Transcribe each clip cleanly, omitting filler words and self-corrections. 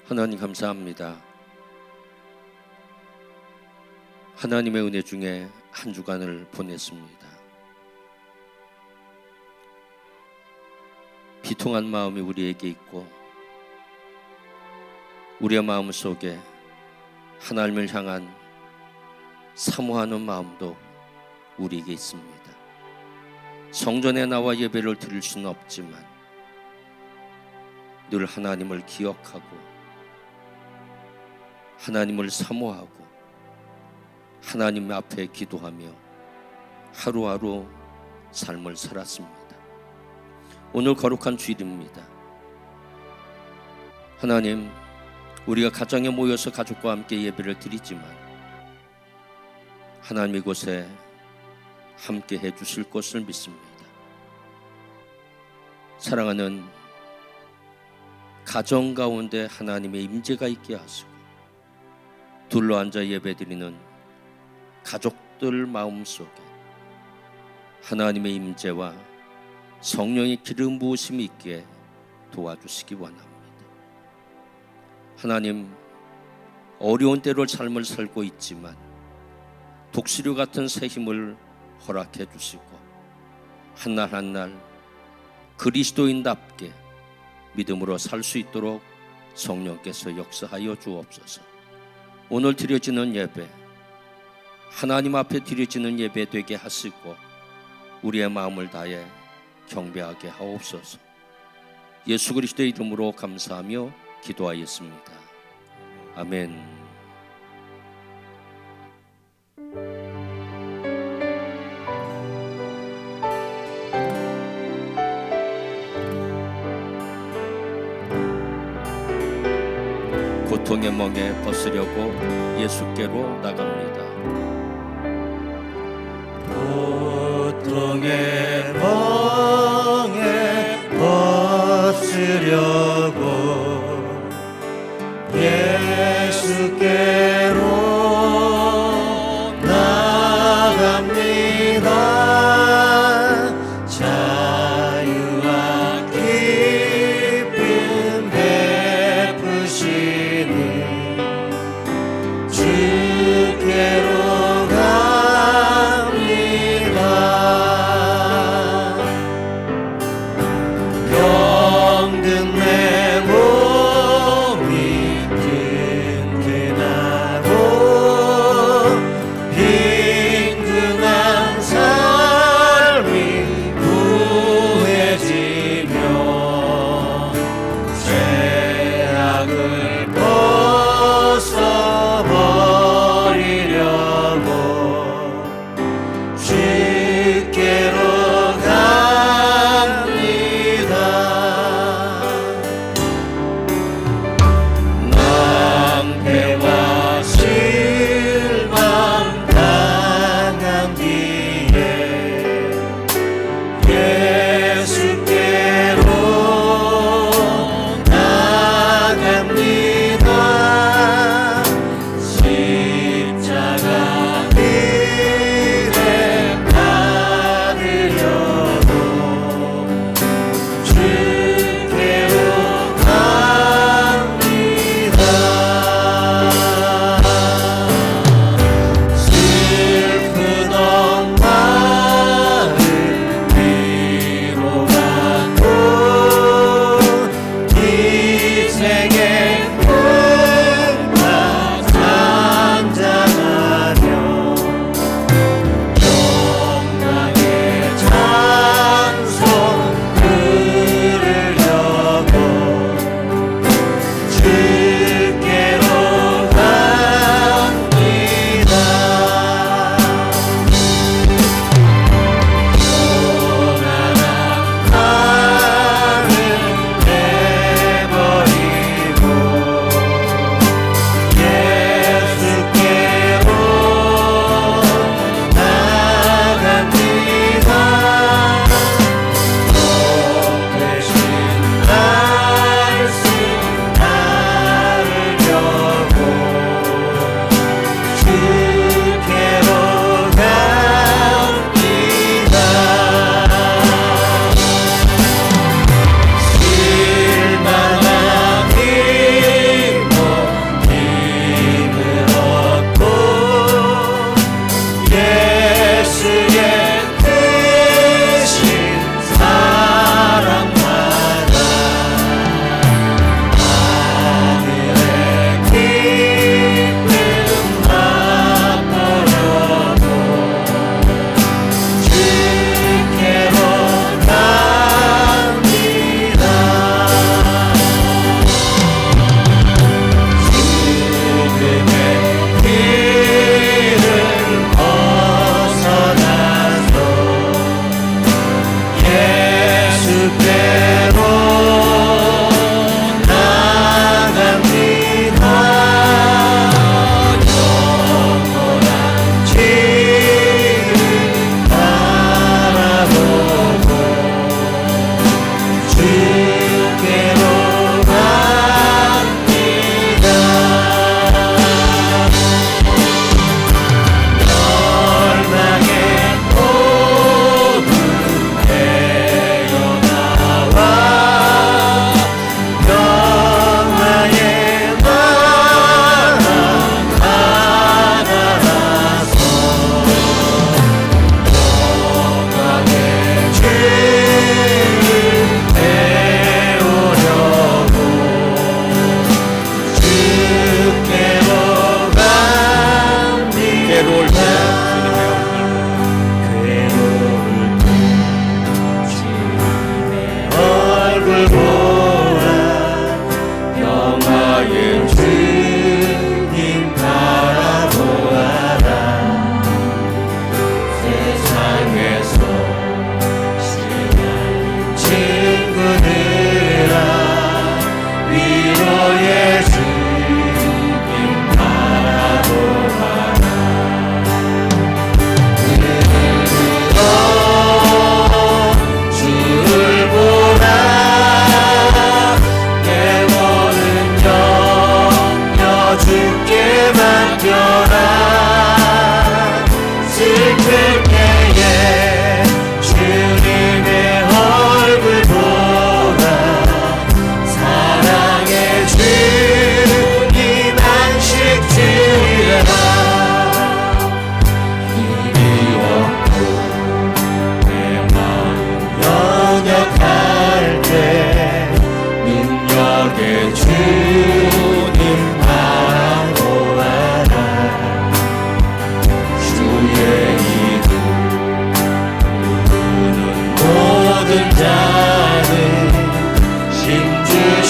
하나님 감사합니다. 하나님의 은혜 중에 한 주간을 보냈습니다. 비통한 마음이 우리에게 있고 우리의 마음 속에 하나님을 향한 사모하는 마음도 우리에게 있습니다. 성전에 나와 예배를 드릴 수는 없지만 늘 하나님을 기억하고 하나님을 사모하고 하나님 앞에 기도하며 하루하루 삶을 살았습니다. 오늘 거룩한 주일입니다. 하나님, 우리가 가정에 모여서 가족과 함께 예배를 드리지만 하나님 이곳에 함께 해주실 것을 믿습니다. 사랑하는 가정 가운데 하나님의 임재가 있게 하시고 둘러앉아 예배드리는 가족들 마음속에 하나님의 임재와 성령의 기름 부으심이 있게 도와주시기 원합니다. 하나님, 어려운 때로 삶을 살고 있지만 독수리 같은 새 힘을 허락해 주시고 한날 한날 그리스도인답게 믿음으로 살 수 있도록 성령께서 역사하여 주옵소서. 오늘 드려지는 예배, 하나님 앞에 드려지는 예배 되게 하시고 우리의 마음을 다해 경배하게 하옵소서. 예수 그리스도의 이름으로 감사하며 기도하였습니다. 아멘. 고통의 멍에 벗으려고 예수께로 나갑니다. 고통의 멍에 벗으려고 예수께로 나갑니다. 자유와 기쁨 베푸시는 주께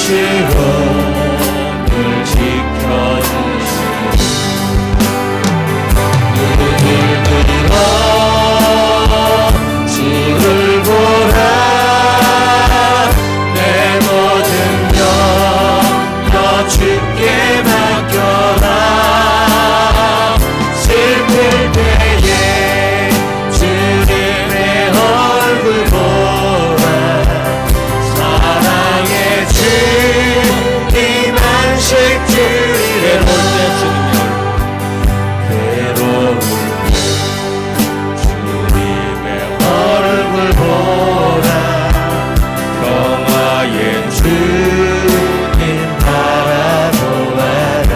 시온을 지켜주시니 눈을 들어 주를 보라 내 모든 염려 주께 맡겨라 슬플 때에 주님의 얼굴 보라 사랑의 주님 안식 주님의 괴로울 때 주님의 얼굴 보라 평화의 주님 바라보아라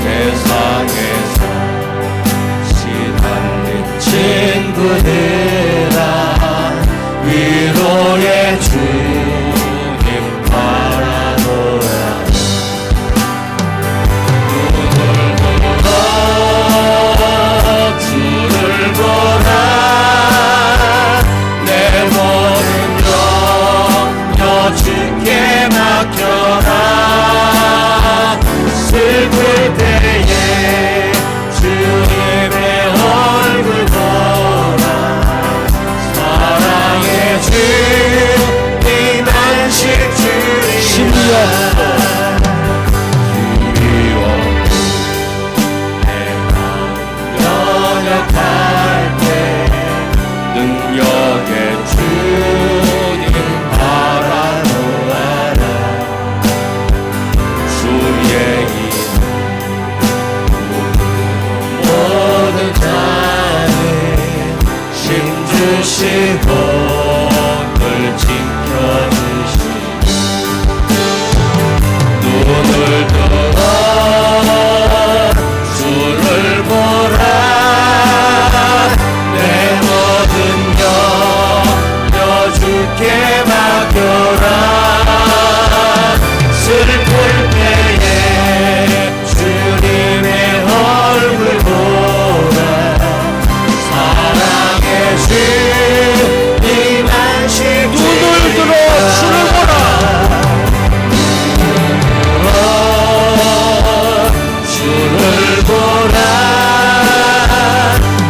세상에서 시달린 친구들아 위로의 주님 바라보아라 눈을 들어 주를 보라 내 모든 염려 주께 맡겨라 슬플 때에 주님의 얼굴 보라 사랑의 주님 안식 주님 힘이 없어 내 마음 연약할 때 능력의 주님 바라보아라 주의 이름 모든 자는 힘 주시고 늘 지켜주시니 눈을 들어 주를 보라 내 모든 염려 주께 맡겨라 슬플 때에 주님의 얼굴 보라 사랑의 주님 안식 눈을 들어 주를 보라 주를 보라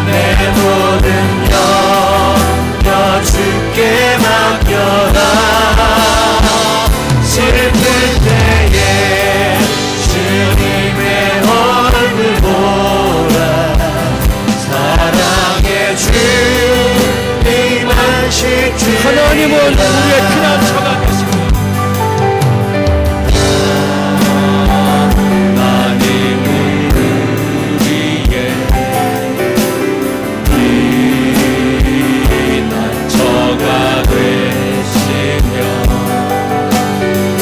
내 모든 염려 주께 맡겨라 슬플 때에 주님의 얼굴 보라 사랑의 주님 안식 주님 하나님은 우리의 피난처가 되십니다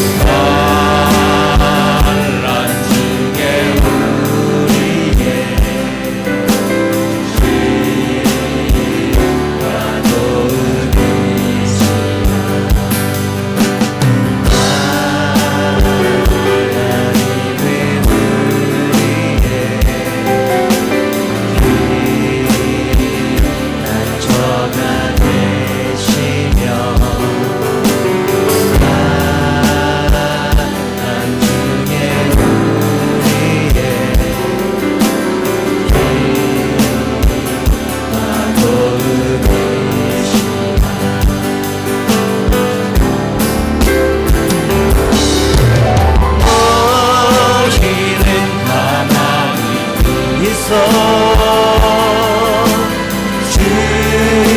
하나님은 우리의 피난처가 되시며 환난 중에 우리의 빛과 기다리며. 하나님은 우리의 피난처가 되시니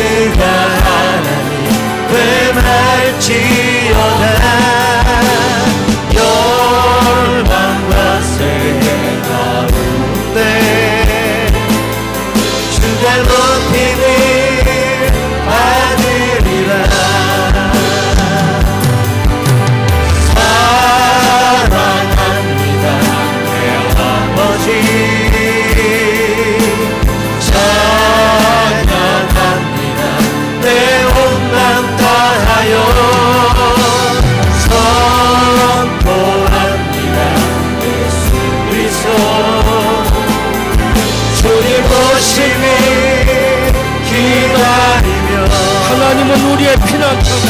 주를 보라 내 모든 염려 주께 맡겨라 슬플 때에 주님의 얼굴 보라 사랑의 주님 바라보아라 눈을 들어 주를 보라 내 모든 염려 주께 맡겨라 슬플 때에 주님의 얼굴 보라 사랑의 주님 안식 주님 눈을 들어 주를 보라 내 모든 염려 주께 맡겨라 슬플 때에 주님의 얼굴 보라 사랑의 주님 안식 주님 하나님은 우리의 피난처가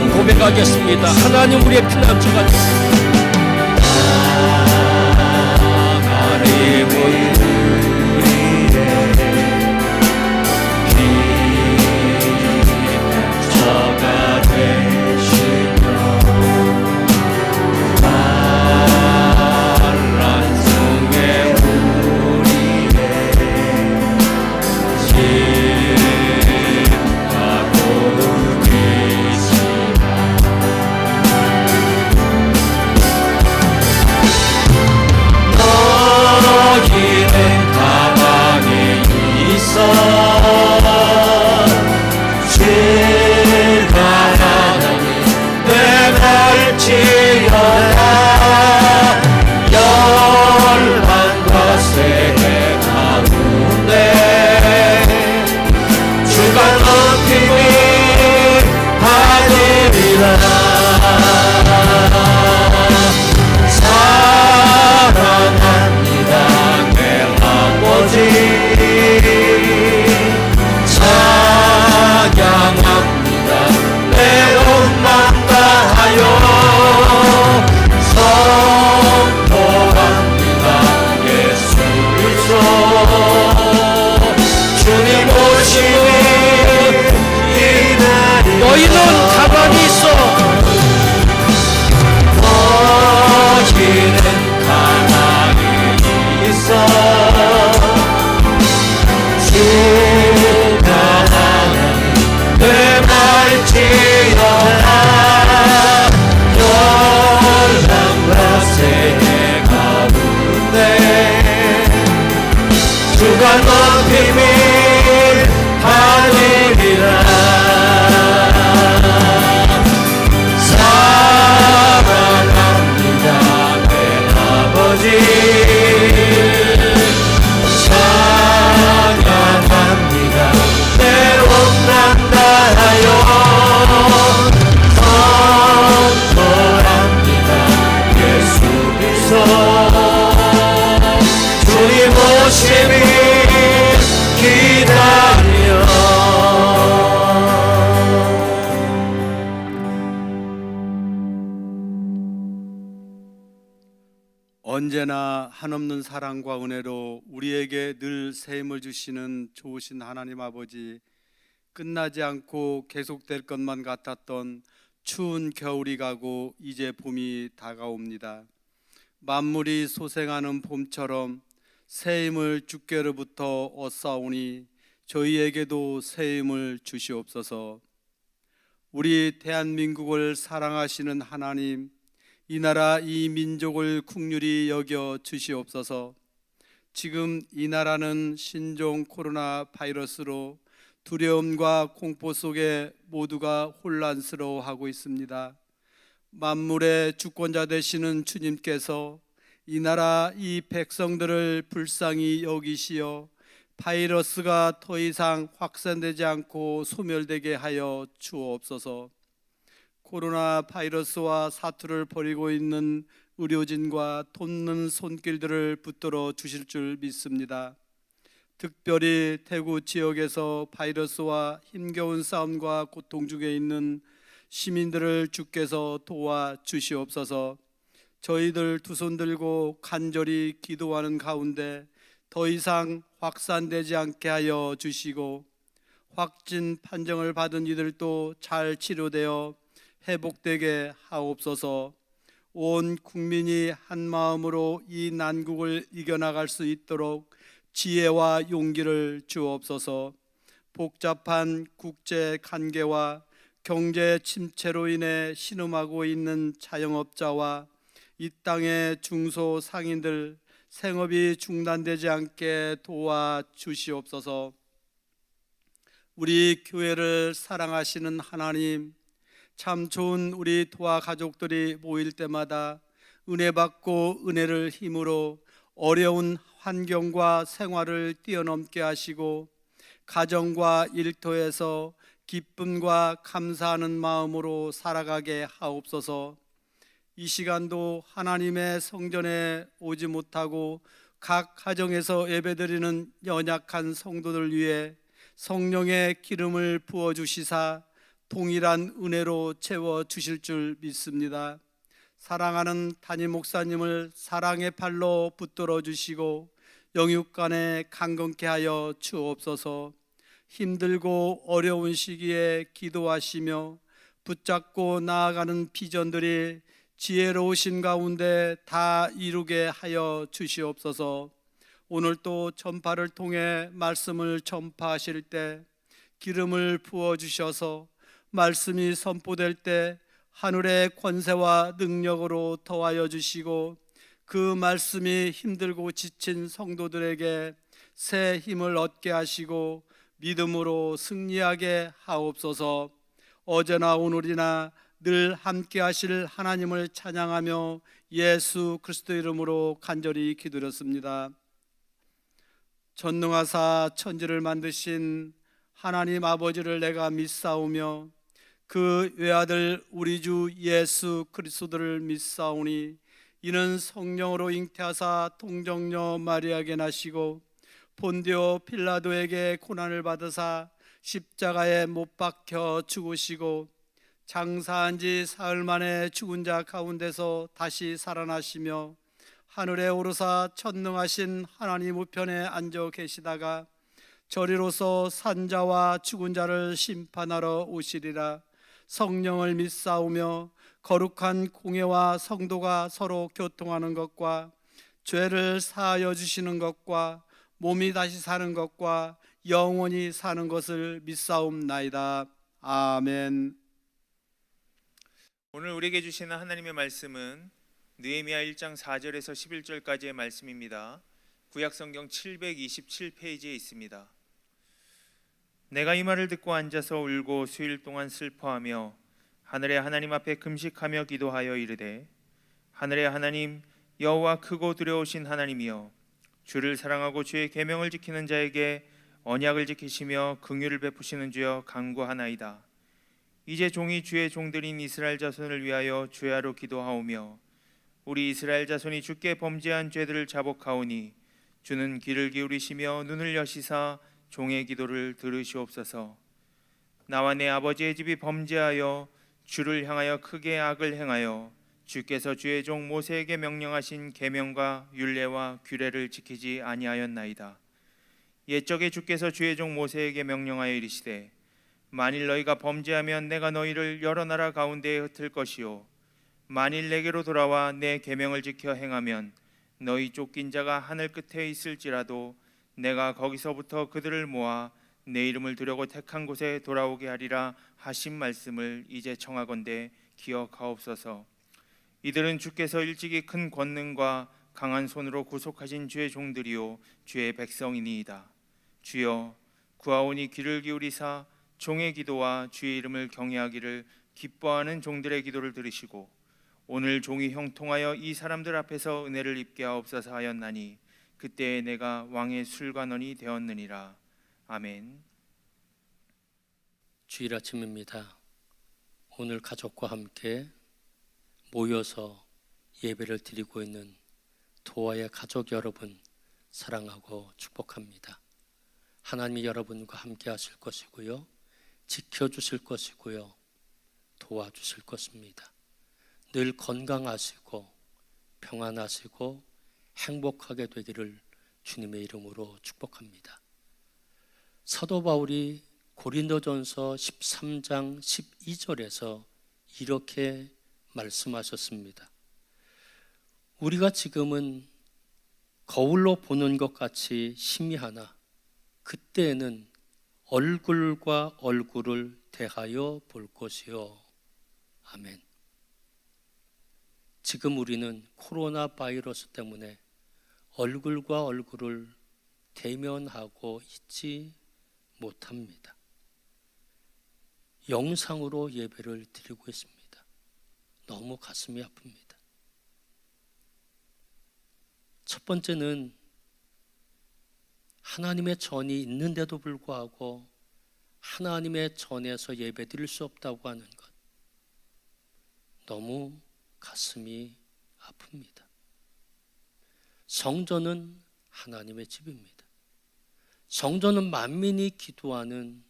한번 고백하겠습니다. 하나님 우리의 피난처가 되시옵소서. 하나님은 피난처가 되시며 한란성의 우리의 집하고 계시나 너희는 가만히 있어 주가 하나님 내갈지어다 열방과 세계 가운데 주가 높임을 받으리라 사랑합니다 내 아버지 찬양합니다 내 온맘 다하여 선포합니다 예수 그리스도 주님 오시니 기다리라 너희는 가만히 있어. 너희는 가만히 있어 주가 하나님 내 말지어다 열방과 세계 가운데 주가 높임을 받으리라 사랑합니다 내 아버지 찬양합니다 내 온맘 다하여 선포합니다 예수 그리스도 주님 오심을 기다려 언제나 한없는 사랑과 은혜로 우리에게 늘 새 힘을 주시는 좋으신 하나님 아버지, 끝나지 않고 계속될 것만 같았던 추운 겨울이 가고 이제 봄이 다가옵니다. 만물이 소생하는 봄처럼 새 힘을 주께로부터 얻사오니 저희에게도 새 힘을 주시옵소서. 우리 대한민국을 사랑하시는 하나님, 이 나라 이 민족을 국률이 여겨 주시옵소서. 지금 이 나라는 신종 코로나 바이러스로 두려움과 공포 속에 모두가 혼란스러워하고 있습니다. 만물의 주권자 되시는 주님께서 이 나라 이 백성들을 불쌍히 여기시어 바이러스가 더 이상 확산되지 않고 소멸되게 하여 주옵소서. 코로나 바이러스와 사투를 벌이고 있는 의료진과 돕는 손길들을 붙들어 주실 줄 믿습니다. 특별히 대구 지역에서 바이러스와 힘겨운 싸움과 고통 중에 있는 시민들을 주께서 도와 주시옵소서. 저희들 두 손 들고 간절히 기도하는 가운데 더 이상 확산되지 않게 하여 주시고, 확진 판정을 받은 이들도 잘 치료되어 회복되게 하옵소서. 온 국민이 한 마음으로 이 난국을 이겨나갈 수 있도록 지혜와 용기를 주옵소서. 복잡한 국제 관계와 경제 침체로 인해 신음하고 있는 자영업자와 이 땅의 중소상인들 생업이 중단되지 않게 도와주시옵소서. 우리 교회를 사랑하시는 하나님, 참 좋은 우리 도와 가족들이 모일 때마다 은혜 받고 은혜를 힘으로 어려운 환경과 생활을 뛰어넘게 하시고 가정과 일터에서 기쁨과 감사하는 마음으로 살아가게 하옵소서. 이 시간도 하나님의 성전에 오지 못하고 각 가정에서 예배드리는 연약한 성도들 위해 성령의 기름을 부어주시사 동일한 은혜로 채워 주실 줄 믿습니다. 사랑하는 담임 목사님을 사랑의 팔로 붙들어 주시고 영육간에 강건케 하여 주옵소서. 힘들고 어려운 시기에 기도하시며 붙잡고 나아가는 비전들이 지혜로우신 가운데 다 이루게 하여 주시옵소서. 오늘 또 전파를 통해 말씀을 전파하실 때 기름을 부어주셔서 말씀이 선포될 때 하늘의 권세와 능력으로 더하여 주시고 그 말씀이 힘들고 지친 성도들에게 새 힘을 얻게 하시고 믿음으로 승리하게 하옵소서. 어제나 오늘이나 늘 함께 하실 하나님을 찬양하며 예수 그리스도 이름으로 간절히 기도드렸습니다. 전능하사 천지를 만드신 하나님 아버지를 내가 믿사오며 그 외아들 우리 주 예수 그리스도를 믿사오니 이는 성령으로 잉태하사 동정녀 마리아에게 나시고 본디오 필라도에게 고난을 받으사 십자가에 못 박혀 죽으시고 장사한 지 사흘 만에 죽은 자 가운데서 다시 살아나시며 하늘에 오르사 천능하신 하나님 우편에 앉아 계시다가 저리로서 산자와 죽은 자를 심판하러 오시리라. 성령을 믿사오며 거룩한 공회와 성도가 서로 교통하는 것과 죄를 사하여 주시는 것과 몸이 다시 사는 것과 영원히 사는 것을 믿사옵나이다. 아멘. 오늘 우리에게 주시는 하나님의 말씀은 느헤미야 1장 4절에서 11절까지의 말씀입니다. 구약성경 727페이지에 있습니다. 내가 이 말을 듣고 앉아서 울고 수일 동안 슬퍼하며 하늘의 하나님 앞에 금식하며 기도하여 이르되 하늘의 하나님 여호와 크고 두려우신 하나님이여 주를 사랑하고 주의 계명을 지키는 자에게 언약을 지키시며 긍휼을 베푸시는 주여 간구하나이다. 이제 종이 주의 종들인 이스라엘 자손을 위하여 주야로 기도하오며 우리 이스라엘 자손이 주께 범죄한 죄들을 자복하오니 주는 귀를 기울이시며 눈을 여시사 종의 기도를 들으시옵소서. 나와 내 아버지의 집이 범죄하여 주를 향하여 크게 악을 행하여 주께서 주의 종 모세에게 명령하신 계명과 율례와 규례를 지키지 아니하였나이다. 옛적에 주께서 주의 종 모세에게 명령하여 이르시되 만일 너희가 범죄하면 내가 너희를 여러 나라 가운데에 흩을 것이요 만일 내게로 돌아와 내 계명을 지켜 행하면 너희 쫓긴 자가 하늘 끝에 있을지라도 내가 거기서부터 그들을 모아 내 이름을 두려고 택한 곳에 돌아오게 하리라 하신 말씀을 이제 청하건대 기억하옵소서. 이들은 주께서 일찍이 큰 권능과 강한 손으로 구속하신 주의 종들이요 주의 백성이니이다. 주여 구하오니 귀를 기울이사 종의 기도와 주의 이름을 경외하기를 기뻐하는 종들의 기도를 들으시고 오늘 종이 형통하여 이 사람들 앞에서 은혜를 입게 하옵소서 하였나니 그때에 내가 왕의 술관원이 되었느니라. 아멘. 주일 아침입니다. 오늘 가족과 함께 모여서 예배를 드리고 있는 도화의 가족 여러분 사랑하고 축복합니다. 하나님이 여러분과 함께 하실 것이고요, 지켜주실 것이고요, 도와주실 것입니다. 늘 건강하시고 평안하시고 행복하게 되기를 주님의 이름으로 축복합니다. 사도 바울이 고린도전서 13장 12절에서 이렇게 말씀하셨습니다. 우리가 지금은 거울로 보는 것 같이 희미하나 그때에는 얼굴과 얼굴을 대하여 볼 것이요. 아멘. 지금 우리는 코로나 바이러스 때문에 얼굴과 얼굴을 대면하고 있지 못합니다. 영상으로 예배를 드리고 있습니다. 너무 가슴이 아픕니다. 첫 번째는 하나님의 전이 있는데도 불구하고 하나님의 전에서 예배 드릴 수 없다고 하는 것, 너무 가슴이 아픕니다. 성전은 하나님의 집입니다. 성전은 만민이 기도하는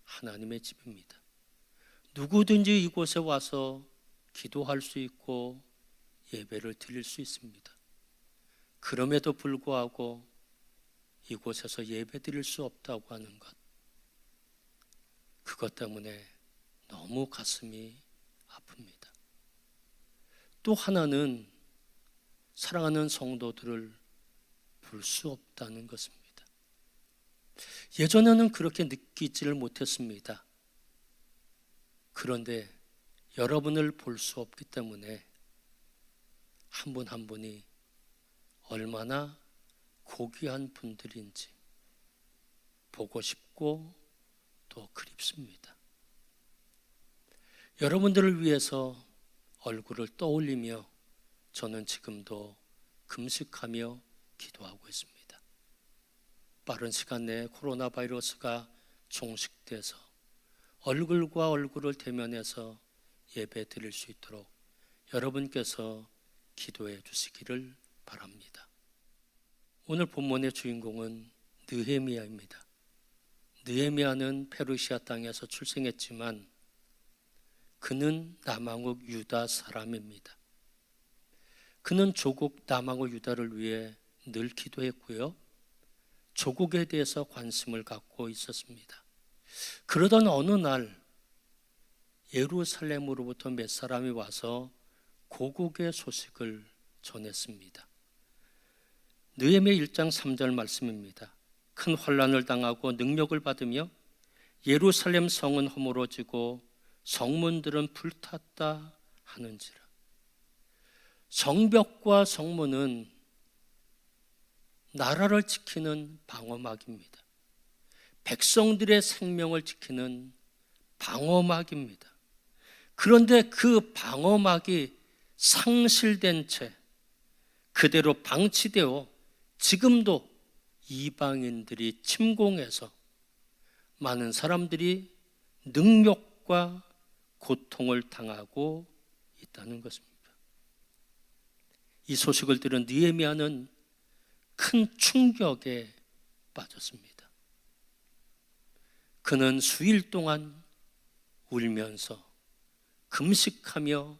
하나님의 집입니다. 누구든지 이곳에 와서 기도할 수 있고 예배를 드릴 수 있습니다. 그럼에도 불구하고 이곳에서 예배 드릴 수 없다고 하는 것, 그것 때문에 너무 가슴이 아픕니다. 또 하나는 사랑하는 성도들을 볼 수 없다는 것입니다. 예전에는 그렇게 느끼지를 못했습니다. 그런데 여러분을 볼 수 없기 때문에 한 분 한 분이 얼마나 고귀한 분들인지 보고 싶고 또 그립습니다. 여러분들을 위해서 얼굴을 떠올리며 저는 지금도 금식하며 기도하고 있습니다. 빠른 시간 내에 코로나 바이러스가 종식돼서 얼굴과 얼굴을 대면해서 예배 드릴 수 있도록 여러분께서 기도해 주시기를 바랍니다. 오늘 본문의 주인공은 느헤미야입니다. 느헤미야는 페르시아 땅에서 출생했지만 그는 남왕국 유다 사람입니다. 그는 조국 남왕국 유다를 위해 늘 기도했고요, 조국에 대해서 관심을 갖고 있었습니다. 그러던 어느 날 예루살렘으로부터 몇 사람이 와서 고국의 소식을 전했습니다. 느헤미야 1장 3절 말씀입니다. 큰 환난을 당하고 능력을 받으며 예루살렘 성은 허물어지고 성문들은 불탔다 하는지라. 성벽과 성문은 나라를 지키는 방어막입니다. 백성들의 생명을 지키는 방어막입니다. 그런데 그 방어막이 상실된 채 그대로 방치되어 지금도 이방인들이 침공해서 많은 사람들이 능욕과 고통을 당하고 있다는 것입니다. 이 소식을 들은 느헤미야는 큰 충격에 빠졌습니다. 그는 수일 동안 울면서 금식하며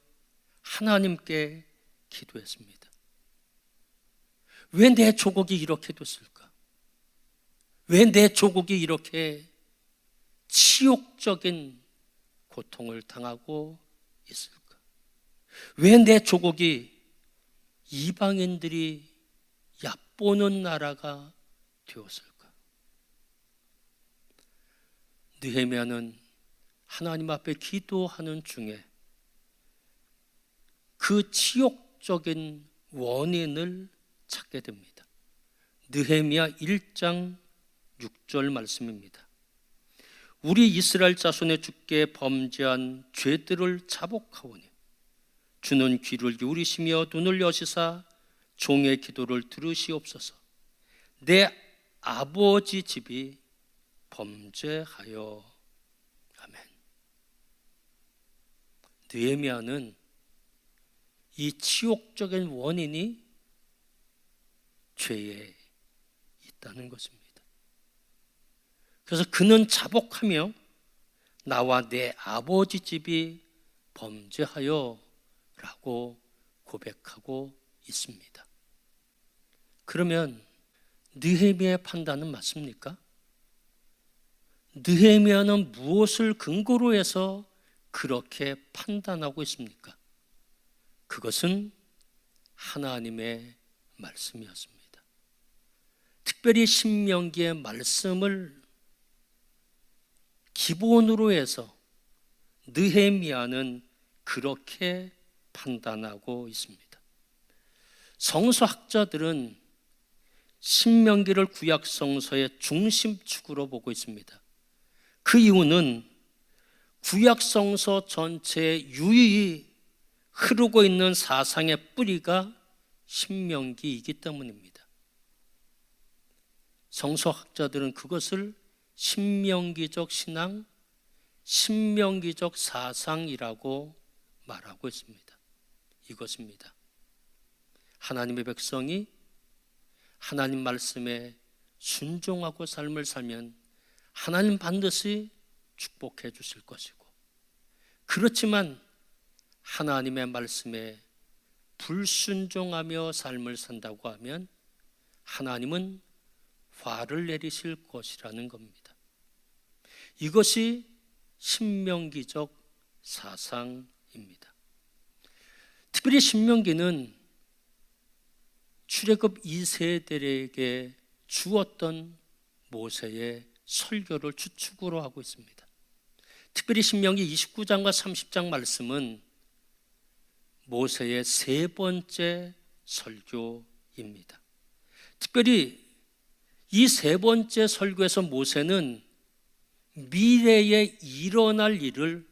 하나님께 기도했습니다. 왜 내 조국이 이렇게 됐을까? 왜 내 조국이 이렇게 치욕적인 고통을 당하고 있을까? 왜 내 조국이 이방인들이 얕보는 나라가 되었을까? 느헤미야는 하나님 앞에 기도하는 중에 그 치욕적인 원인을 찾게 됩니다. 느헤미야 1장 6절 말씀입니다. 우리 이스라엘 자손의 주께 범죄한 죄들을 자복하오니 주는 귀를 기울이시며 눈을 여시사 종의 기도를 들으시옵소서. 내 아버지 집이 범죄하여. 아멘. 느헤미야는 이 치욕적인 원인이 죄에 있다는 것입니다. 그래서 그는 자복하며 나와 내 아버지 집이 범죄하여 라고 고백하고 있습니다. 그러면 느헤미야의 판단은 맞습니까? 느헤미야는 무엇을 근거로 해서 그렇게 판단하고 있습니까? 그것은 하나님의 말씀이었습니다. 특별히 신명기의 말씀을 기본으로 해서 느헤미야는 그렇게 판단하고 있습니다. 성서학자들은 신명기를 구약 성서의 중심축으로 보고 있습니다. 그 이유는 구약 성서 전체에 유유히 흐르고 있는 사상의 뿌리가 신명기이기 때문입니다. 성서학자들은 그것을 신명기적 신앙, 신명기적 사상이라고 말하고 있습니다. 이것입니다. 하나님의 백성이 하나님 말씀에 순종하고 삶을 살면 하나님 반드시 축복해 주실 것이고, 그렇지만 하나님의 말씀에 불순종하며 삶을 산다고 하면 하나님은 화를 내리실 것이라는 겁니다. 이것이 신명기적 사상입니다. 특별히 신명기는 출애굽 2세대에게 주었던 모세의 설교를 주축으로 하고 있습니다. 특별히 신명기 29장과 30장 말씀은 모세의 세 번째 설교입니다. 특별히 이 세 번째 설교에서 모세는 미래에 일어날 일을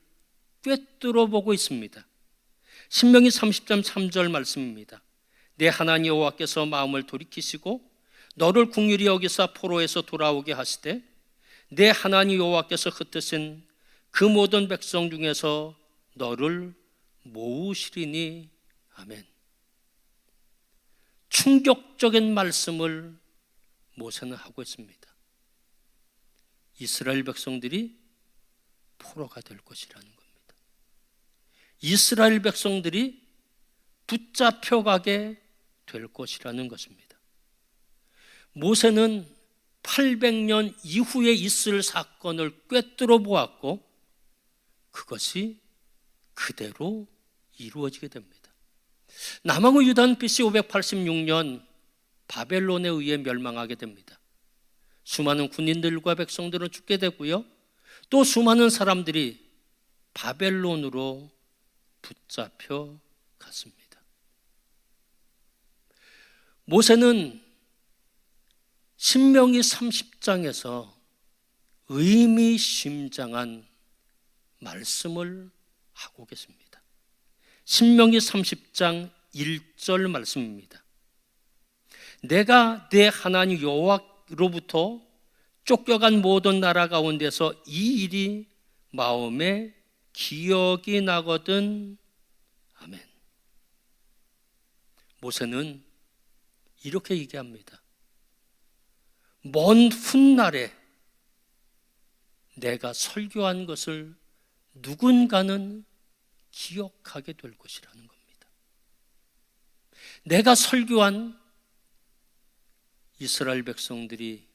꿰뚫어 보고 있습니다. 신명기 30장 3절 말씀입니다. 내 하나님 여호와께서 마음을 돌이키시고 너를 긍휼히 여기사 포로에서 돌아오게 하시되 내 하나님 여호와께서 흩으신 그 모든 백성 중에서 너를 모으시리니. 아멘. 충격적인 말씀을 모세는 하고 있습니다. 이스라엘 백성들이 포로가 될 것이라는 겁니다. 이스라엘 백성들이 붙잡혀가게 될 것이라는 것입니다. 모세는 800년 이후에 있을 사건을 꿰뚫어 보았고 그것이 그대로 이루어지게 됩니다. 남왕국 유다는 BC 586년 바벨론에 의해 멸망하게 됩니다. 수많은 군인들과 백성들은 죽게 되고요. 또 수많은 사람들이 바벨론으로 붙잡혀 갔습니다. 모세는 신명기 30장에서 의미심장한 말씀을 하고 계십니다. 신명기 30장 1절 말씀입니다. 내가 내 하나님 여호와로부터 쫓겨간 모든 나라 가운데서 이 일이 마음에 기억이 나거든. 아멘. 모세는 이렇게 얘기합니다. 먼 훗날에 내가 설교한 것을 누군가는 기억하게 될 것이라는 겁니다. 내가 설교한 이스라엘 백성들이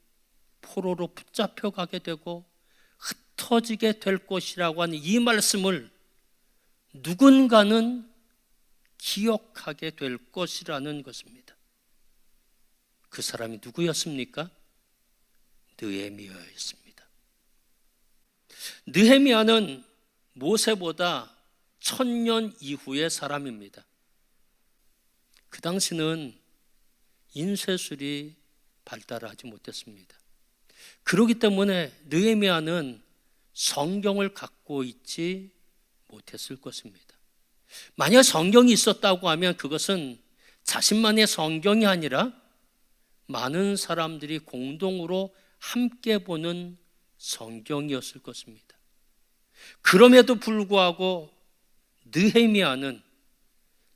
포로로 붙잡혀가게 되고 흩어지게 될 것이라고 하는 이 말씀을 누군가는 기억하게 될 것이라는 것입니다. 그 사람이 누구였습니까? 느헤미야였습니다. 느헤미야는 모세보다 1000년 이후의 사람입니다. 그 당시는 인쇄술이 발달하지 못했습니다. 그렇기 때문에 느헤미야는 성경을 갖고 있지 못했을 것입니다. 만약 성경이 있었다고 하면 그것은 자신만의 성경이 아니라 많은 사람들이 공동으로 함께 보는 성경이었을 것입니다. 그럼에도 불구하고 느헤미야는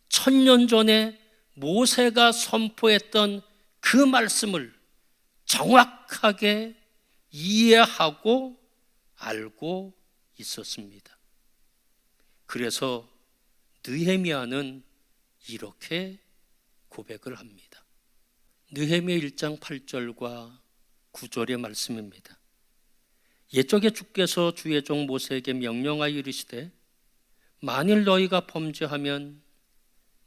1000년 전에 모세가 선포했던 그 말씀을 정확하게 이해하고 알고 있었습니다. 그래서 느헤미야는 이렇게 고백을 합니다. 느헤미야 1장 8절과 9절의 말씀입니다. 옛적에 주께서 주의 종 모세에게 명령하여 이르시되 만일 너희가 범죄하면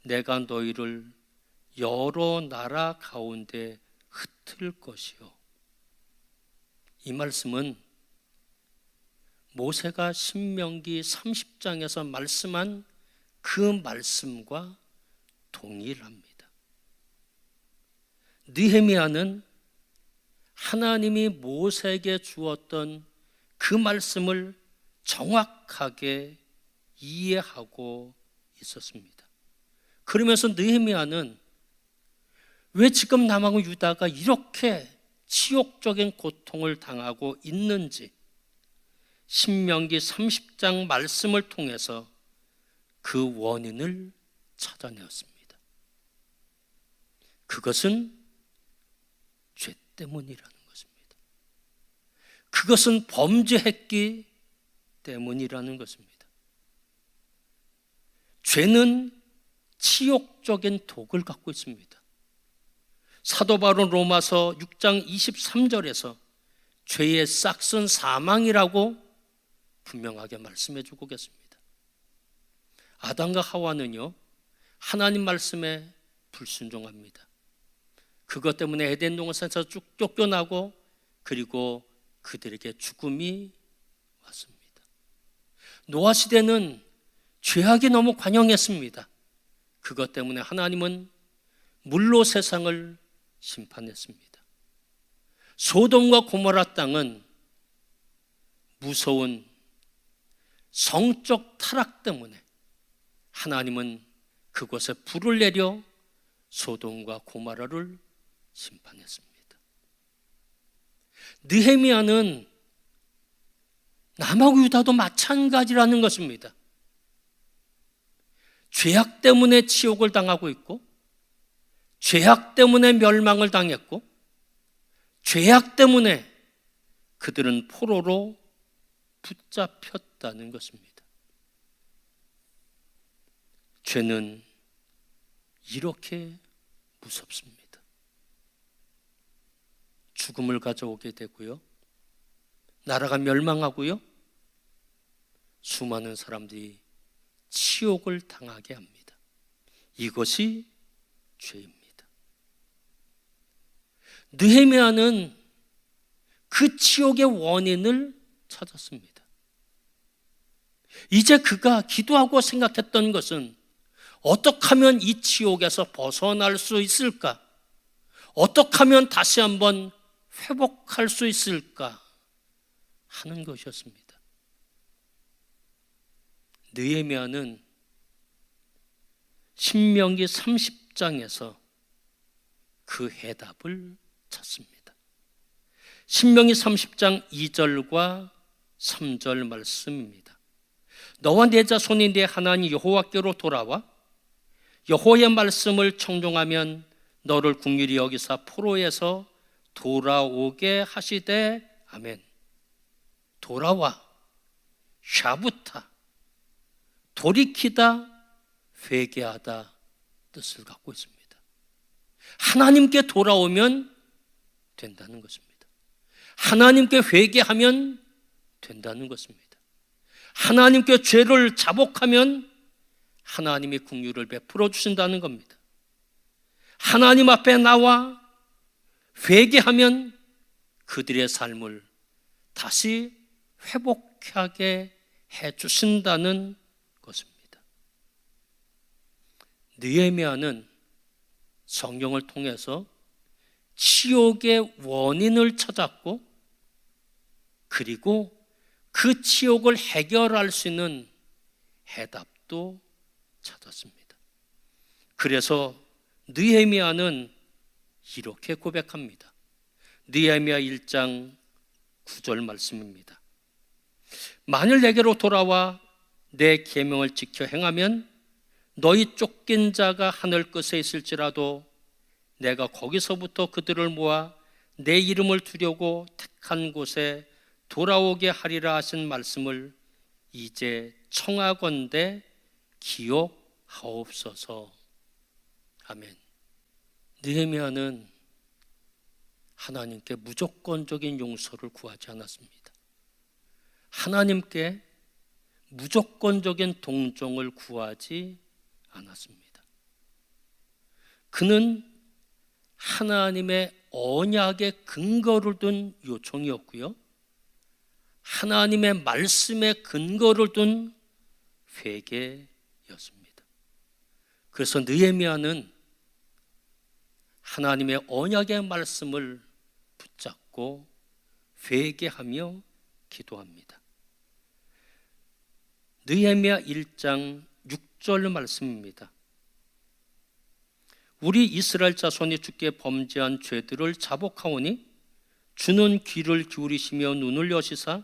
내가 너희를 여러 나라 가운데 흩을 것이요. 이 말씀은 모세가 신명기 30장에서 말씀한 그 말씀과 동일합니다. 느헤미야는 하나님이 모세에게 주었던 그 말씀을 정확하게 이해하고 있었습니다. 그러면서 느헤미야는 왜 지금 남하고 유다가 이렇게 치욕적인 고통을 당하고 있는지 신명기 30장 말씀을 통해서 그 원인을 찾아내었습니다. 그것은 죄 때문이라는 것입니다. 그것은 범죄했기 때문이라는 것입니다. 죄는 치욕적인 독을 갖고 있습니다. 사도 바울은 로마서 6장 23절에서 죄의 싹은 사망이라고 분명하게 말씀해 주고 계십니다. 아담과 하와는요, 하나님 말씀에 불순종합니다. 그것 때문에 에덴 동산에서 쭉 쫓겨나고 그리고 그들에게 죽음이 왔습니다. 노아 시대는 죄악이 너무 관영했습니다. 그것 때문에 하나님은 물로 세상을 심판했습니다. 소돔과 고모라 땅은 무서운 성적 타락 때문에 하나님은 그곳에 불을 내려 소돔과 고모라를 심판했습니다. 느헤미야는 남하고 유다도 마찬가지라는 것입니다. 죄악 때문에 치욕을 당하고 있고, 죄악 때문에 멸망을 당했고, 죄악 때문에 그들은 포로로 붙잡혔다는 것입니다. 죄는 이렇게 무섭습니다. 죽음을 가져오게 되고요, 나라가 멸망하고요, 수많은 사람들이 치욕을 당하게 합니다. 이것이 죄입니다. 느헤미야는 그 치욕의 원인을 찾았습니다. 이제 그가 기도하고 생각했던 것은 어떻게 하면 이 치욕에서 벗어날 수 있을까? 어떻게 하면 다시 한번 회복할 수 있을까? 하는 것이었습니다. 느헤미야는 신명기 30장에서 그 해답을 찾습니다. 신명기 30장 2절과 3절 말씀입니다. 너와 내 자손이 내 하나님 여호와께로 돌아와 여호와의 말씀을 청종하면 너를 긍휼히 여기사 포로에서 돌아오게 하시되 아멘. 돌아와, 샤부타, 돌이키다, 회개하다 뜻을 갖고 있습니다. 하나님께 돌아오면 된다는 것입니다. 하나님께 회개하면 된다는 것입니다. 하나님께 죄를 자복하면 하나님이 긍휼을 베풀어 주신다는 겁니다. 하나님 앞에 나와 회개하면 그들의 삶을 다시 회복하게 해 주신다는 것입니다. 느헤미야는 성경을 통해서 치욕의 원인을 찾았고, 그리고 그 치욕을 해결할 수 있는 해답도 찾았습니다. 그래서 느헤미야는 이렇게 고백합니다. 느헤미야 1장 9절 말씀입니다. 만일 내게로 돌아와 내 계명을 지켜 행하면 너희 쫓긴 자가 하늘 끝에 있을지라도 내가 거기서부터 그들을 모아 내 이름을 두려고 택한 곳에 돌아오게 하리라 하신 말씀을 이제 청하건대 기억하옵소서. 아멘. 느헤미야는 하나님께 무조건적인 용서를 구하지 않았습니다. 하나님께 무조건적인 동정을 구하지 않았습니다. 그는 하나님의 언약의 근거를 둔 요청이었고요, 하나님의 말씀에 근거를 둔 회개였습니다. 그래서 느헤미야는 하나님의 언약의 말씀을 붙잡고 회개하며 기도합니다. 느헤미야 1장 6절 말씀입니다. 우리 이스라엘 자손이 주께 범죄한 죄들을 자복하오니 주는 귀를 기울이시며 눈을 여시사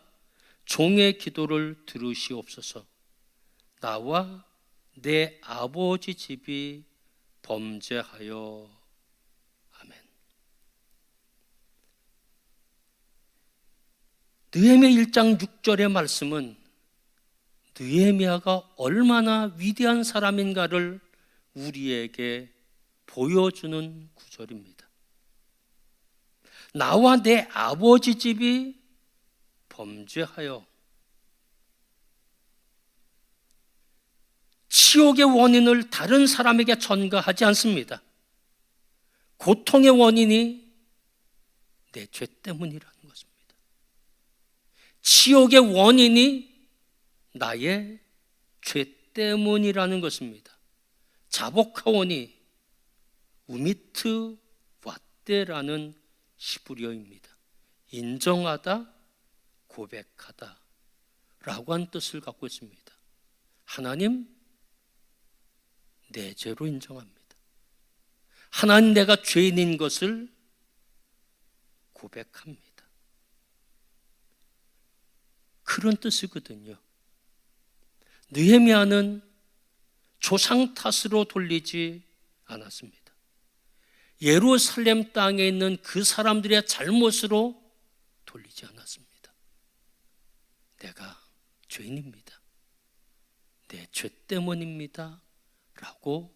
종의 기도를 들으시옵소서. 나와 내 아버지 집이 범죄하여. 아멘. 느헤미야 1장 6절의 말씀은 느헤미야가 얼마나 위대한 사람인가를 우리에게 보여주는 구절입니다. 나와 내 아버지 집이 범죄하여 치욕의 원인을 다른 사람에게 전가하지 않습니다. 고통의 원인이 내 죄 때문이라는 것입니다. 치욕의 원인이 나의 죄 때문이라는 것입니다. 자복하오니 우미트 왓데라는 히브리어입니다. 인정하다, 고백하다 라고 한 뜻을 갖고 있습니다. 하나님, 내 죄로 인정합니다. 하나님, 내가 죄인인 것을 고백합니다. 그런 뜻이거든요. 느헤미야는 조상 탓으로 돌리지 않았습니다. 예루살렘 땅에 있는 그 사람들의 잘못으로 돌리지 않았습니다. 내가 죄인입니다. 내 죄 때문입니다. 라고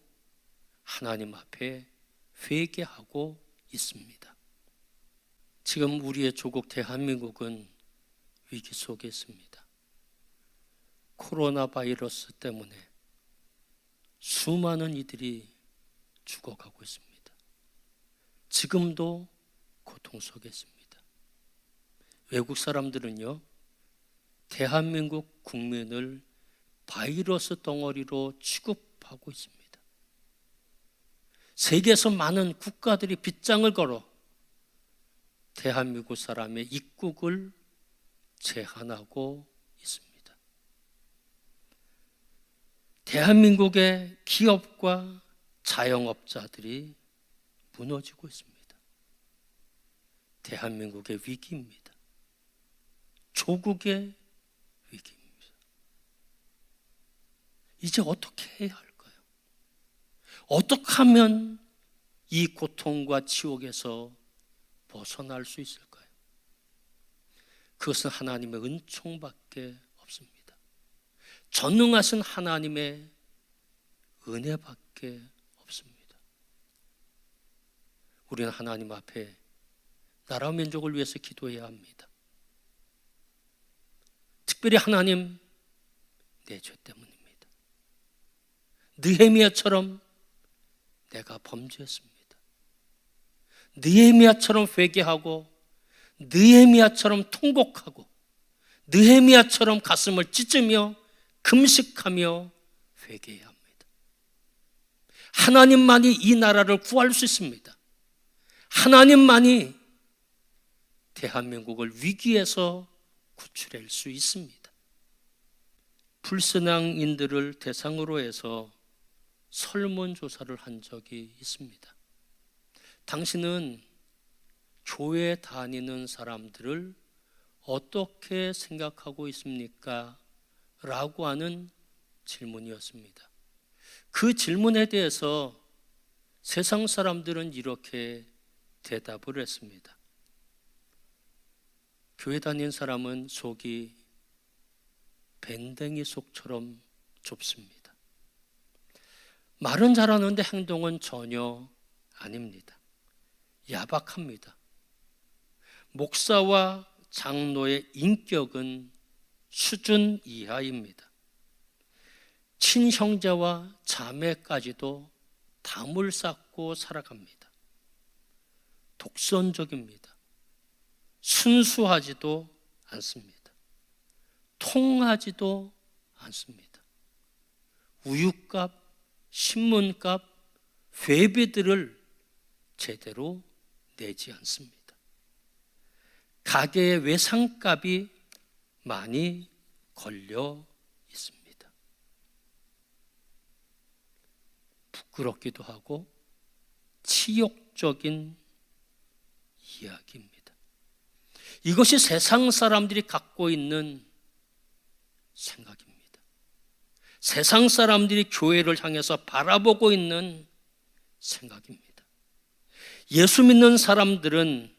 하나님 앞에 회개하고 있습니다. 지금 우리의 조국 대한민국은 위기 속에 있습니다. 코로나 바이러스 때문에 수많은 이들이 죽어가고 있습니다. 지금도 고통 속에 있습니다. 외국 사람들은요, 대한민국 국민을 바이러스 덩어리로 취급하고 있습니다. 세계에서 많은 국가들이 빗장을 걸어 대한민국 사람의 입국을 제한하고 있습니다. 대한민국의 기업과 자영업자들이 무너지고 있습니다. 대한민국의 위기입니다. 조국의 위기입니다. 이제 어떻게 해야 할까요? 어떻게 하면 이 고통과 치욕에서 벗어날 수 있을까요? 그것은 하나님의 은총밖에 없습니다. 전능하신 하나님의 은혜밖에 없습니다. 우리는 하나님 앞에 나라와 민족을 위해서 기도해야 합니다. 특별히 하나님, 내 죄 때문입니다. 느헤미야처럼 내가 범죄했습니다. 느헤미야처럼 회개하고, 느헤미야처럼 통곡하고, 느헤미야처럼 가슴을 찢으며 금식하며 회개해야 합니다. 하나님만이 이 나라를 구할 수 있습니다. 하나님만이 대한민국을 위기에서 구출할 수 있습니다. 불신앙인들을 대상으로 해서 설문조사를 한 적이 있습니다. 당신은 교회 다니는 사람들을 어떻게 생각하고 있습니까? 라고 하는 질문이었습니다. 그 질문에 대해서 세상 사람들은 이렇게 대답을 했습니다. 교회 다니는 사람은 속이 밴댕이 속처럼 좁습니다. 말은 잘하는데 행동은 전혀 아닙니다. 야박합니다. 목사와 장로의 인격은 수준 이하입니다. 친형제와 자매까지도 담을 쌓고 살아갑니다. 독선적입니다. 순수하지도 않습니다. 통하지도 않습니다. 우유값, 신문값, 회비들을 제대로 내지 않습니다. 가게의 외상값이 많이 걸려 있습니다. 부끄럽기도 하고 치욕적인 이야기입니다. 이것이 세상 사람들이 갖고 있는 생각입니다. 세상 사람들이 교회를 향해서 바라보고 있는 생각입니다. 예수 믿는 사람들은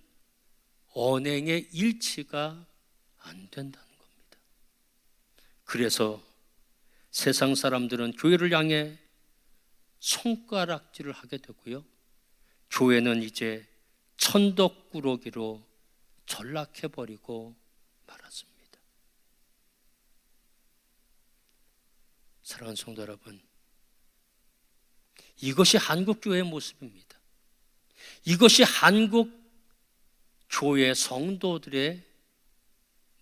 언행의 일치가 안 된다는 겁니다. 그래서 세상 사람들은 교회를 향해 손가락질을 하게 되고요. 교회는 이제 천덕꾸러기로 전락해버리고 말았습니다. 사랑하는 성도 여러분, 이것이 한국교회의 모습입니다. 이것이 한국교회 성도들의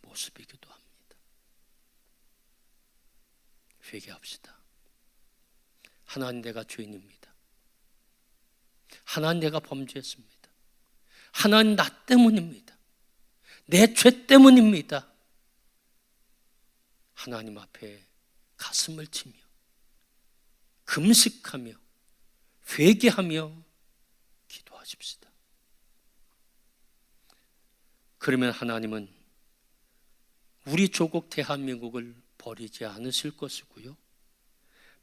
모습이기도 합니다. 회개합시다. 하나님, 내가 죄인입니다. 하나님, 내가 범죄했습니다. 하나님, 나 때문입니다. 내 죄 때문입니다. 하나님 앞에 가슴을 치며 금식하며 회개하며 기도하십시다. 그러면 하나님은 우리 조국 대한민국을 버리지 않으실 것이고요,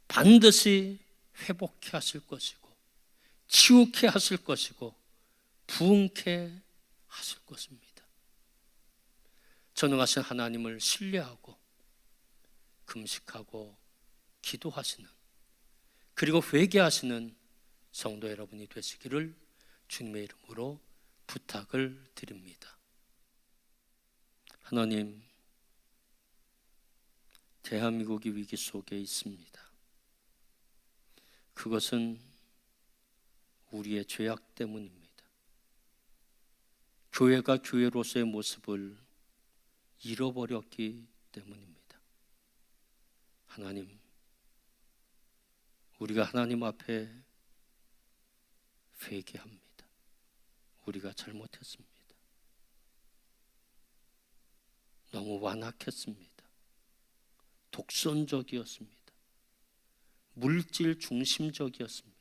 반드시 회복해 하실 것이고 치유케 하실 것이고 부흥케 하실 것입니다. 전능하신 하나님을 신뢰하고 금식하고 기도하시는, 그리고 회개하시는 성도 여러분이 되시기를 주님의 이름으로 부탁을 드립니다. 하나님, 대한민국이 위기 속에 있습니다. 그것은 우리의 죄악 때문입니다. 교회가 교회로서의 모습을 잃어버렸기 때문입니다. 하나님, 우리가 하나님 앞에 회개합니다. 우리가 잘못했습니다. 너무 완악했습니다. 독선적이었습니다. 물질 중심적이었습니다.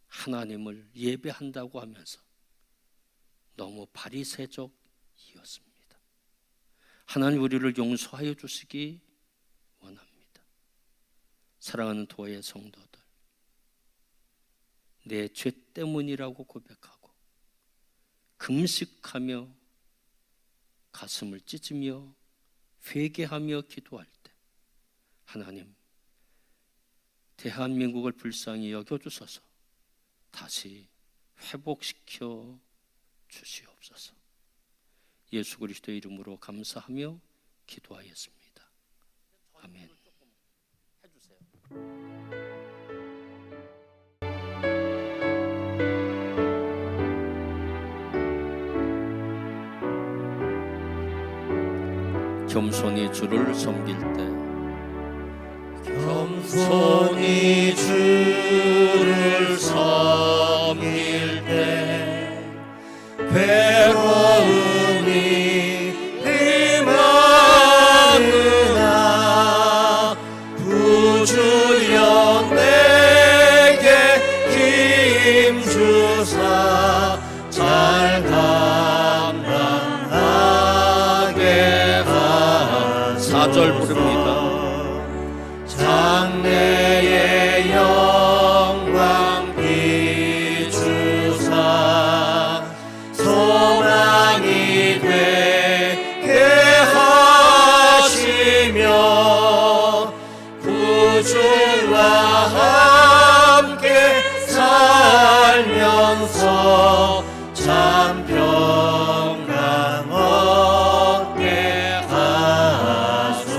하나님을 예배한다고 하면서 너무 바리새적이었습니다. 하나님, 우리를 용서하여 주시기 원합니다. 사랑하는 도의 성도들, 내 죄 때문이라고 고백하고 금식하며 가슴을 찢으며 회개하며 기도할 때 하나님, 대한민국을 불쌍히 여겨주셔서 다시 회복시켜 주시옵소서. 예수 그리스도의 이름으로 감사하며 기도하였습니다. 아멘. 겸손히 주를 섬길 때, 겸손히 주를 섬길 때 괴로움이 임하느나 부주여 내게 힘주사 잘 감당하게 하소서. 4절 부릅니다. 장래의 영광 비추사 소망이 되게 하시며 구주와 함께 살면서 참 평강 얻게 하소서.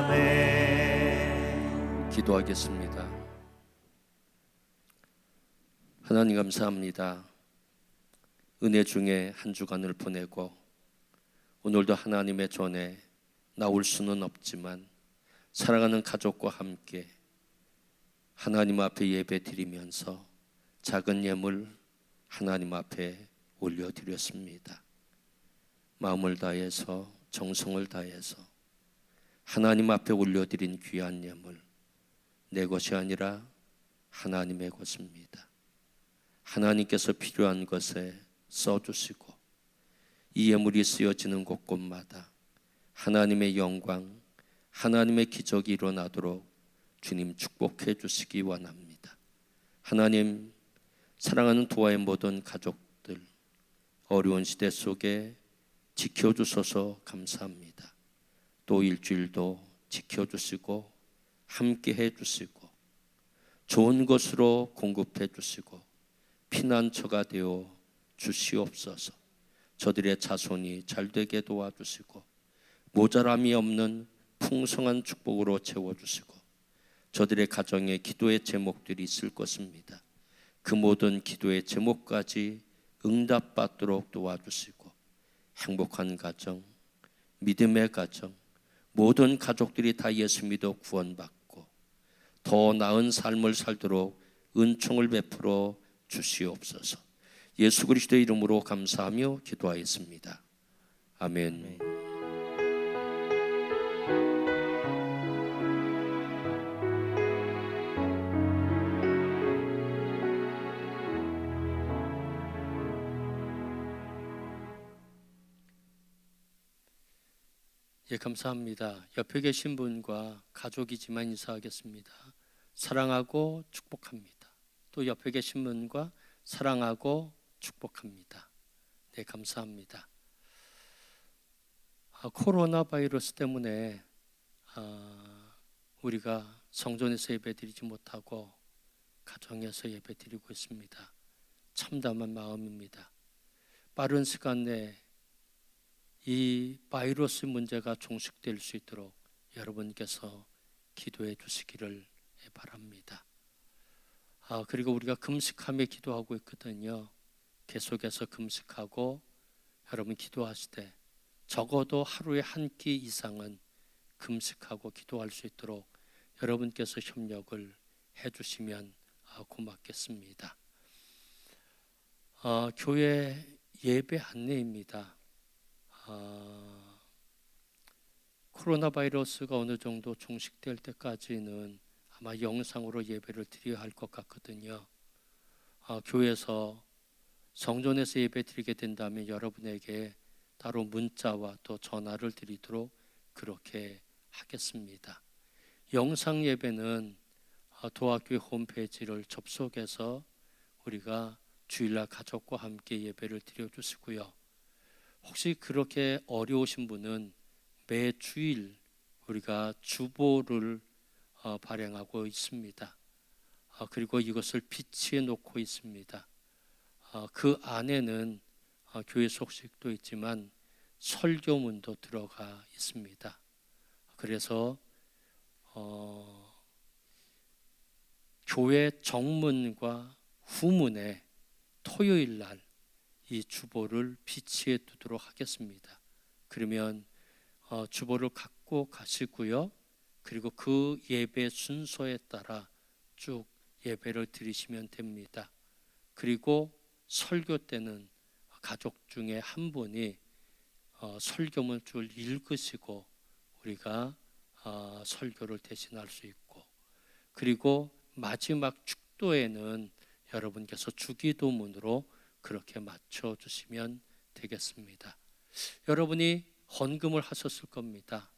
아멘. 기도하겠습니다. 하나님, 감사합니다. 은혜 중에 한 주간을 보내고 오늘도 하나님의 전에 나올 수는 없지만 사랑하는 가족과 함께 하나님 앞에 예배 드리면서 작은 예물 하나님 앞에 올려드렸습니다. 마음을 다해서 정성을 다해서 하나님 앞에 올려드린 귀한 예물, 내 것이 아니라 하나님의 것입니다. 하나님께서 필요한 것에 써주시고 이 예물이 쓰여지는 곳곳마다 하나님의 영광, 하나님의 기적이 일어나도록 주님 축복해 주시기 원합니다. 하나님, 사랑하는 도와의 모든 가족들, 어려운 시대 속에 지켜주셔서 감사합니다. 또 일주일도 지켜주시고 함께 해주시고 좋은 것으로 공급해 주시고 피난처가 되어 주시옵소서. 저들의 자손이 잘되게 도와주시고 모자람이 없는 풍성한 축복으로 채워주시고 저들의 가정에 기도의 제목들이 있을 것입니다. 그 모든 기도의 제목까지 응답받도록 도와주시고 행복한 가정, 믿음의 가정, 모든 가족들이 다 예수 믿어 구원받고 더 나은 삶을 살도록 은총을 베풀어 주시옵소서. 예수 그리스도의 이름으로 감사하며 기도하였습니다. 아멘. 예, 감사합니다. 옆에 계신 분과 가족이지만 인사하겠습니다. 사랑하고 축복합니다. 또 옆에 계신 분과 사랑하고 축복합니다. 네, 감사합니다. 코로나 바이러스 때문에 우리가 성전에서 예배드리지 못하고 가정에서 예배드리고 있습니다. 참담한 마음입니다. 빠른 시간 내에 이 바이러스 문제가 종식될 수 있도록 여러분께서 기도해 주시기를 바랍니다. 그리고 우리가 금식하며 기도하고 있거든요. 계속해서 금식하고 여러분 기도하실 때 적어도 하루에 한 끼 이상은 금식하고 기도할 수 있도록 여러분께서 협력을 해주시면 고맙겠습니다. 교회 예배 안내입니다. 코로나 바이러스가 어느 정도 종식될 때까지는 아마 영상으로 예배를 드려야 할 것 같거든요. 교회에서 성전에서 예배 드리게 된다면 여러분에게 따로 문자와 또 전화를 드리도록 그렇게 하겠습니다. 영상 예배는 도학교회 홈페이지를 접속해서 우리가 주일날 가족과 함께 예배를 드려주시고요. 혹시 그렇게 어려우신 분은 매 주일 우리가 주보를 발행하고 있습니다. 그리고 이것을 비치해 놓고 있습니다. 그 안에는 교회 소식도 있지만 설교문도 들어가 있습니다. 그래서 교회 정문과 후문에 토요일 날 이 주보를 비치해 두도록 하겠습니다. 그러면 주보를 갖고 가시고요. 그리고 그 예배 순서에 따라 쭉 예배를 드리시면 됩니다. 그리고 설교 때는 가족 중에 한 분이 설교문을 쭉 읽으시고 우리가 설교를 대신할 수 있고, 그리고 마지막 축도에는 여러분께서 주기도문으로 그렇게 맞춰주시면 되겠습니다. 여러분이 헌금을 하셨을 겁니다.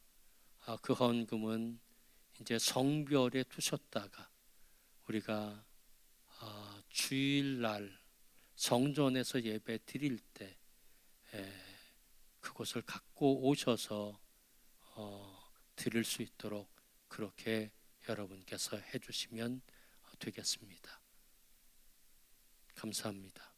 그 헌금은 이제 성별에 두셨다가 우리가 주일날 성전에서 예배 드릴 때 그것을 갖고 오셔서 드릴 수 있도록 그렇게 여러분께서 해주시면 되겠습니다. 감사합니다.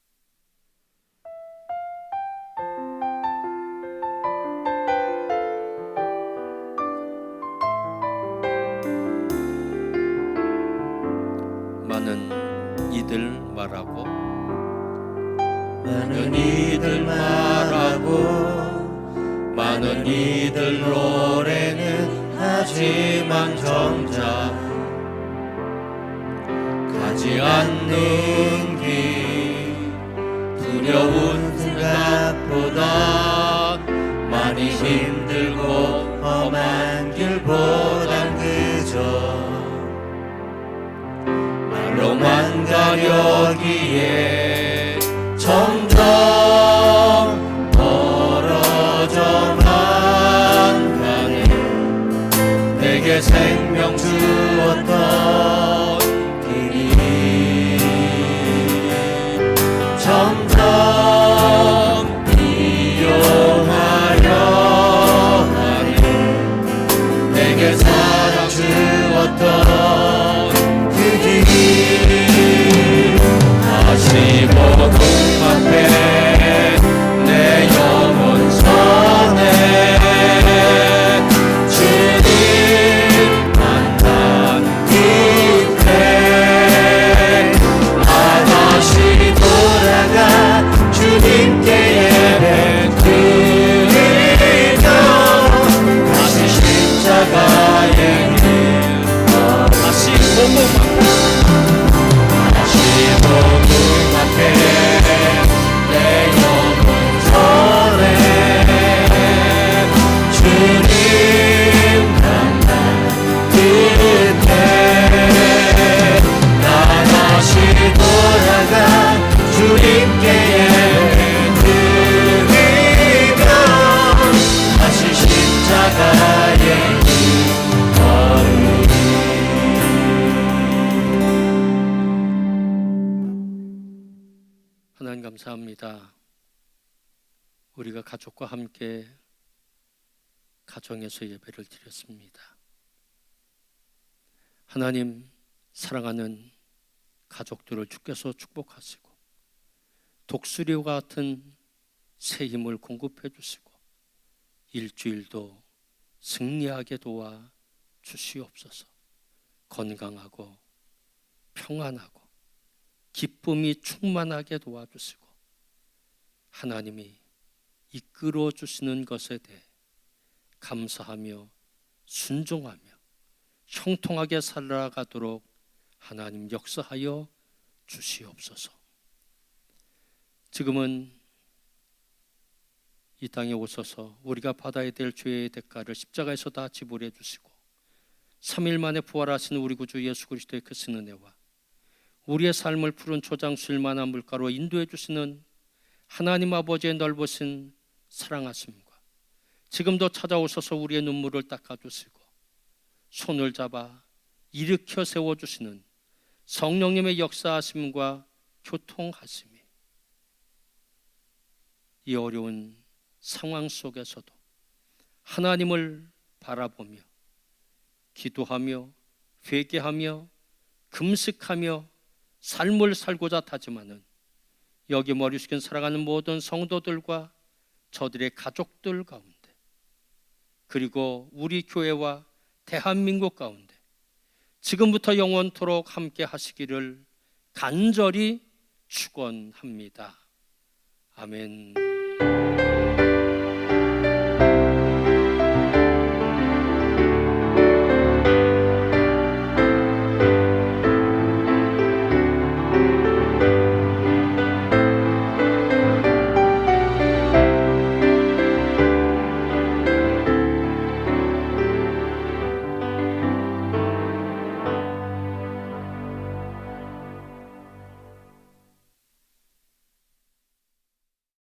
많은 이들 말하고 많은 이들 말하고 많은 이들 노래는 하지만 정작 가지 않는 길, 두려운 생각보다 많이 힘들고 험한 길보단 그저 말로만 가려기에 점점 멀어져만 가네. 내게 생명 주었던 길이 점점 미용하네. 내게 사랑 주었던 그 길 다시 복음 앞에 내 영혼 전해 주님 만난 그때 나 다시 돌아가 주님께 예배 드리며 다시 십자가의 길 다시 복음 앞에 내 영혼 전해 주님 만난 그때 나 다시 돌아가 주님께 예배드리며 다시 십자가의 길 걸으리. 하나님 감사합니다. 우리가 가족과 함께 가정에서 예배를 드렸습니다. 하나님, 사랑하는 가족들을 주께서 축복하시고 독수리와 같은 새 힘을 공급해 주시고 일주일도 승리하게 도와 주시옵소서. 건강하고 평안하고 기쁨이 충만하게 도와주시고 하나님이 이끌어 주시는 것에 대해 감사하며 순종하며 형통하게 살아가도록 하나님 역사하여 주시옵소서. 지금은 이 땅에 오셔서 우리가 받아야 될 죄의 대가를 십자가에서 다 지불해 주시고 3일 만에 부활하신 우리 구주 예수 그리스도의 그 은혜와 우리의 삶을 푸른 초장수일 만한 물가로 인도해 주시는 하나님 아버지의 넓으신 사랑하심과 지금도 찾아오셔서 우리의 눈물을 닦아주시고 손을 잡아 일으켜 세워주시는 성령님의 역사하심과 교통하심이 이 어려운 상황 속에서도 하나님을 바라보며 기도하며 회개하며 금식하며 삶을 살고자 다짐하는 여기 머리 숙인 살아가는 모든 성도들과 저들의 가족들 가운데 그리고 우리 교회와 대한민국 가운데 지금부터 영원토록 함께 하시기를 간절히 축원합니다. 아멘.